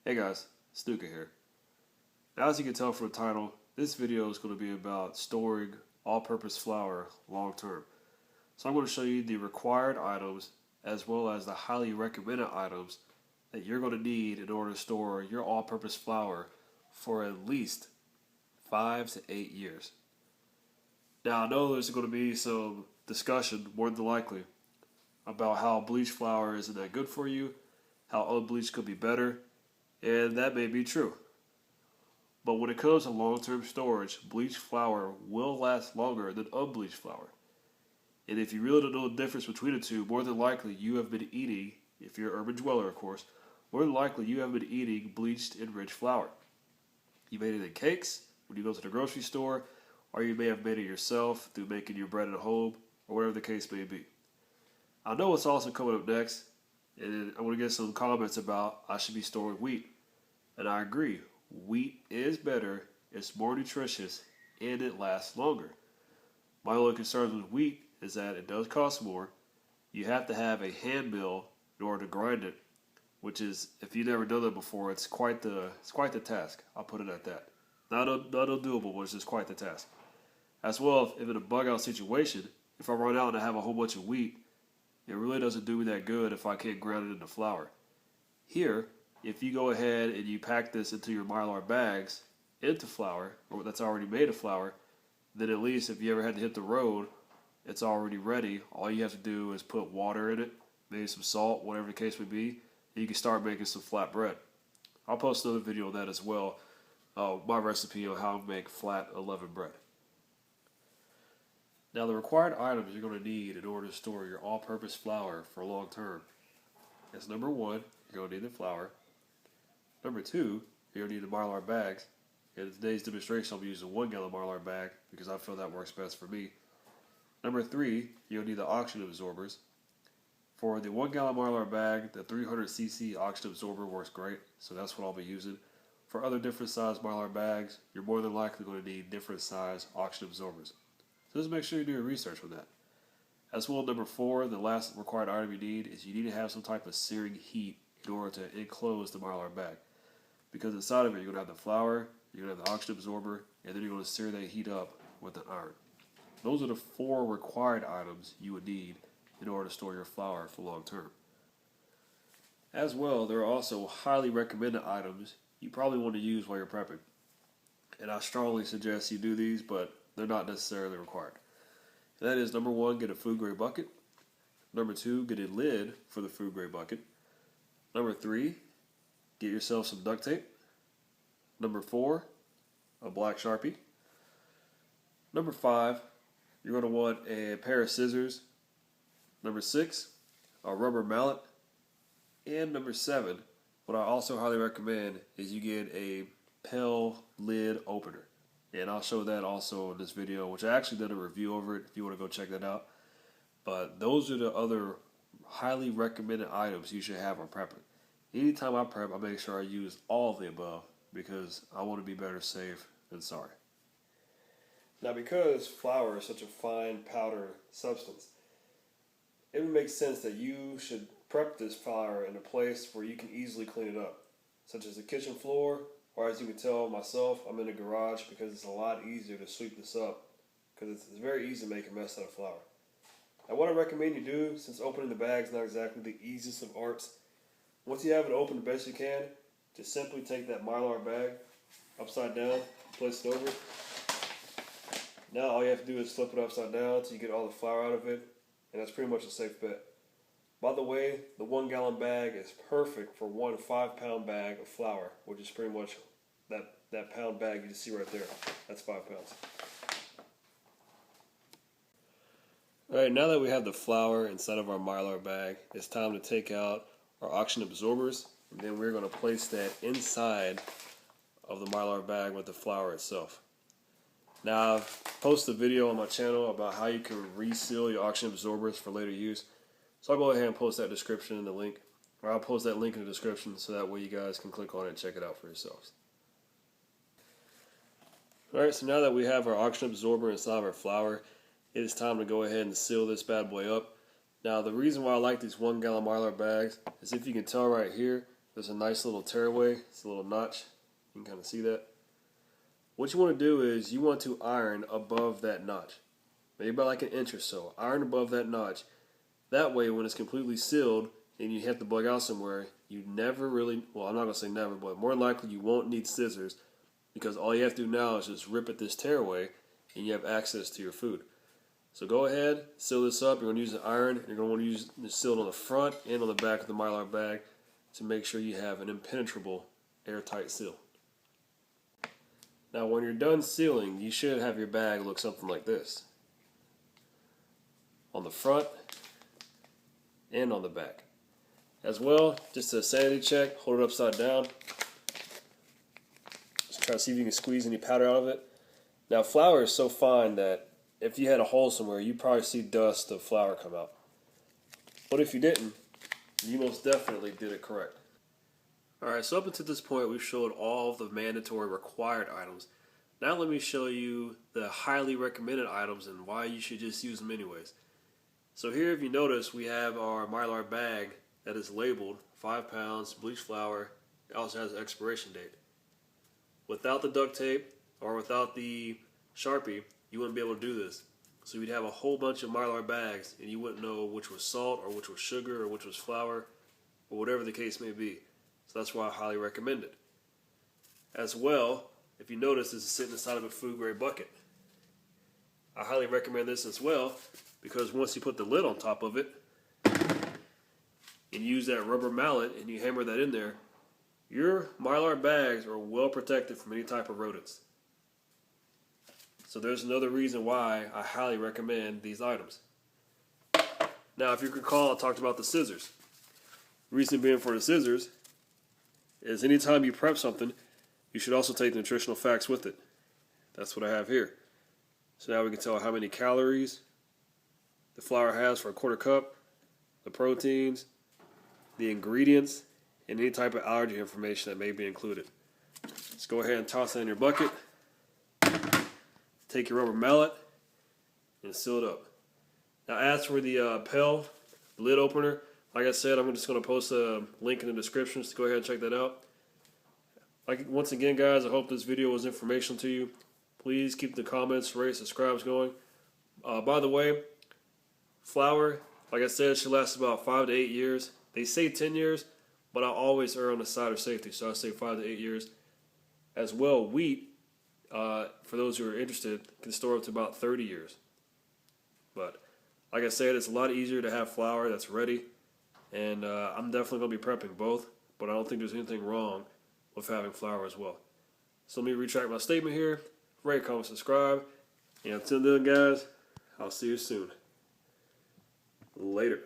Hey guys, it's Nuka here. Now, as you can tell from the title, this video is going to be about storing all-purpose flour long term. So I'm going to show you the required items as well as the highly recommended items that you're going to need in order to store your all-purpose flour for at least 5 to 8 years. Now, I know there's going to be some discussion, more than likely, about how bleached flour isn't that good for you, how unbleached could be better, and that may be true. But when it comes to long-term storage, bleached flour will last longer than unbleached flour. And if you really don't know the difference between the two, more than likely you have been eating, if you're an urban dweller of course, more than likely you have been eating bleached enriched flour. You made it in cakes when you go to the grocery store, or you may have made it yourself through making your bread at home, or whatever the case may be. I know what's also coming up next, and I want to get some comments about I should be storing wheat. And I agree, wheat is better, it's more nutritious, and it lasts longer. My only concern with wheat is that it does cost more. You have to have a hand mill in order to grind it, which is, if you've never done that before, it's quite the task. I'll put it at that. Not undoable, but it's just quite the task. As well, if in a bug out situation, if I run out and I have a whole bunch of wheat, it really doesn't do me that good if I can't grind it into flour. Here, if you go ahead and you pack this into your Mylar bags into flour, or that's already made of flour, then at least if you ever had to hit the road, it's already ready. All you have to do is put water in it, maybe some salt, whatever the case may be, and you can start making some flat bread. I'll post another video on that as well, my recipe on how to make flat leavened bread. Now, the required items you're going to need in order to store your all-purpose flour for long term is number one, you're going to need the flour. Number two, you're going to need the Mylar bags. In today's demonstration, I'll be using a 1 gallon Mylar bag because I feel that works best for me. Number three, you'll need the oxygen absorbers. For the 1 gallon Mylar bag, the 300cc oxygen absorber works great, so that's what I'll be using. For other different size Mylar bags, you're more than likely going to need different size oxygen absorbers. So just make sure you do your research on that. As well, number four, the last required item you need is you need to have some type of searing heat in order to enclose the Mylar bag. Because inside of it, you're going to have the flour, you're going to have the oxygen absorber, and then you're going to sear that heat up with an iron. Those are the four required items you would need in order to store your flour for long term. As well, there are also highly recommended items you probably want to use while you're prepping. And I strongly suggest you do these, but they're not necessarily required. And that is, number one, get a food grade bucket. Number two, get a lid for the food grade bucket. Number three, get yourself some duct tape. Number four, a black Sharpie. Number five, you're going to want a pair of scissors. Number six, a rubber mallet. And number seven, what I also highly recommend is you get a pail lid opener. And I'll show that also in this video, which I actually did a review over it if you want to go check that out. But those are the other highly recommended items you should have when prepping. Anytime I prep, I make sure I use all of the above because I want to be better safe than sorry. Now, because flour is such a fine powder substance, it would make sense that you should prep this flour in a place where you can easily clean it up, such as the kitchen floor, or as you can tell myself, I'm in the garage because it's a lot easier to sweep this up because it's very easy to make a mess out of flour. Now, what I recommend you do, since opening the bag is not exactly the easiest of arts, once you have it open the best you can, just simply take that Mylar bag upside down, place it over it. Now all you have to do is flip it upside down until you get all the flour out of it, and that's pretty much a safe bet. By the way, the 1 gallon bag is perfect for 1 5-pound bag of flour, which is pretty much that pound bag you just see right there. That's 5 pounds. Alright, now that we have the flour inside of our Mylar bag, it's time to take out our oxygen absorbers, and then we're going to place that inside of the Mylar bag with the flour itself. Now, I've posted a video on my channel about how you can reseal your oxygen absorbers for later use. So I'll go ahead and post that description in the link, or I'll post that link in the description so that way you guys can click on it and check it out for yourselves. Alright, so now that we have our oxygen absorber inside of our flour, it is time to go ahead and seal this bad boy up. Now, the reason why I like these 1 gallon Mylar bags is if you can tell right here, There's a nice little tearaway. It's a little notch. You can kind of see that. What you want to do is you want to iron above that notch. Maybe by like an inch or so. Iron above that notch. That way when it's completely sealed and you have to bug out somewhere, you never really, well, I'm not going to say never, but more likely you won't need scissors because all you have to do now is just rip at this tearaway and you have access to your food. So go ahead, seal this up. You're going to use an iron. You're going to want to use the seal on the front and on the back of the Mylar bag to make sure you have an impenetrable, airtight seal. Now when you're done sealing, you should have your bag look something like this. On the front and on the back. As well, just a sanity check, hold it upside down. Just try to see if you can squeeze any powder out of it. Now flour is so fine that if you had a hole somewhere, you'd probably see dust of flour come out. But if you didn't, you most definitely did it correct. Alright, so up until this point we've showed all of the mandatory required items. Now let me show you the highly recommended items and why you should just use them anyways. So here, if you notice, we have our Mylar bag that is labeled 5 pounds, bleached flour. It also has an expiration date. Without the duct tape or without the Sharpie, you wouldn't be able to do this. So you'd have a whole bunch of Mylar bags and you wouldn't know which was salt or which was sugar or which was flour or whatever the case may be. So that's why I highly recommend it. As well, if you notice, this is sitting inside of a food grade bucket. I highly recommend this as well because once you put the lid on top of it and use that rubber mallet and you hammer that in there, your Mylar bags are well protected from any type of rodents. So there's another reason why I highly recommend these items. Now if you recall, I talked about the scissors. The reason being for the scissors is anytime you prep something, you should also take the nutritional facts with it. That's what I have here. So now we can tell how many calories the flour has for a quarter cup, the proteins, the ingredients, and any type of allergy information that may be included. Let's go ahead and toss that in your bucket. Take your rubber mallet and seal it up. Now as for the Pell lid opener, like I said, I'm just going to post a link in the description to go ahead and check that out. Once again, guys, I hope this video was informational to you. Please keep the comments, rate, subscribes going. By the way, flour, like I said, should last about 5 to 8 years. They say 10 years, but I always err on the side of safety, so I say 5 to 8 years. As well, wheat, for those who are interested, can store up to about 30 years. But like I said, it's a lot easier to have flour that's ready, and I'm definitely going to be prepping both, but I don't think there's anything wrong with having flour as well. So let me retract my statement here. Rate, comment, subscribe. And until then, guys, I'll see you soon. Later.